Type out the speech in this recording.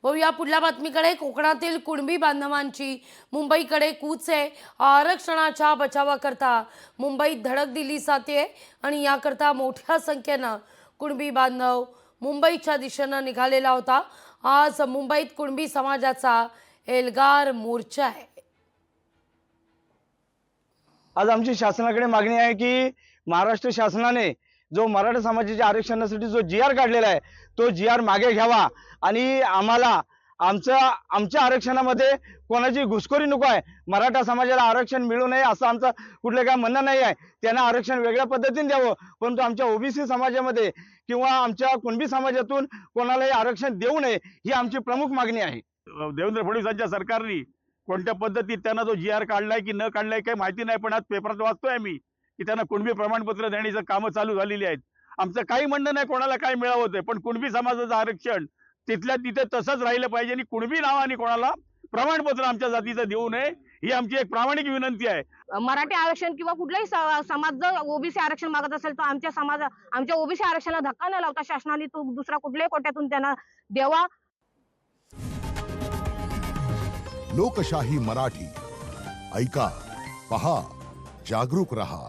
या पुढल्या बातमीकडे. कोकणातील कुणबी बांधवांची मुंबईकडे कूच आहे. आरक्षणाच्या बचावाकरता मुंबईत धडक दिली जाते आणि याकरता मोठ्या संख्येनं कुणबी बांधव मुंबईच्या दिशेनं निघालेला होता. आज मुंबईत कुणबी समाजाचा एल्गार मोर्चा आहे. आज आमची शासनाकडे मागणी आहे की महाराष्ट्र शासनाने जो मराठा समाजाच्या आरक्षणासाठी जो जी.आर. काढलेला आहे तो जी.आर. मागे घ्यावा आणि आम्हाला आमच्या आरक्षणामध्ये कोणाची घुसखोरी नको आहे. मराठा समाजाला आरक्षण मिळू नये असं आमचं कुठलं काय म्हणणं नाही आहे. त्यांना आरक्षण वेगळ्या पद्धतीने द्यावं, परंतु आमच्या ओबीसी समाजामध्ये किंवा आमच्या कुणबी समाजातून कोणालाही आरक्षण देऊ नये ही आमची प्रमुख मागणी आहे. देवेंद्र फडणवीसांच्या सरकारने कोणत्या पद्धतीत त्यांना जो जी.आर. काढलाय की न काढलाय काही माहिती नाही, पण आज पेपरात वाचतोय आम्ही की त्यांना कुणबी प्रमाणपत्र देण्याचं कामं चालू झालेली आहेत. आमचं काही म्हणणं नाही कोणाला काय मिळावं होतंय, पण कुणबी समाजाचं आरक्षण तिथल्या तिथे तसंच राहिलं पाहिजे आणि कुणबी नावाने कोणाला प्रमाणपत्र आमच्या जातीचं देऊ नये ही आमची एक प्रामाणिक विनंती आहे. मराठी आरक्षण किंवा कुठलाही समाज जर ओबीसी आरक्षण मागत असेल तर आमच्या ओबीसी आरक्षणाला धक्का न लावता शासनाने तो दुसऱ्या कुठल्याही कोट्यातून त्यांना द्यावा. लोकशाही मराठी ऐका, पहा, जागरूक रहा.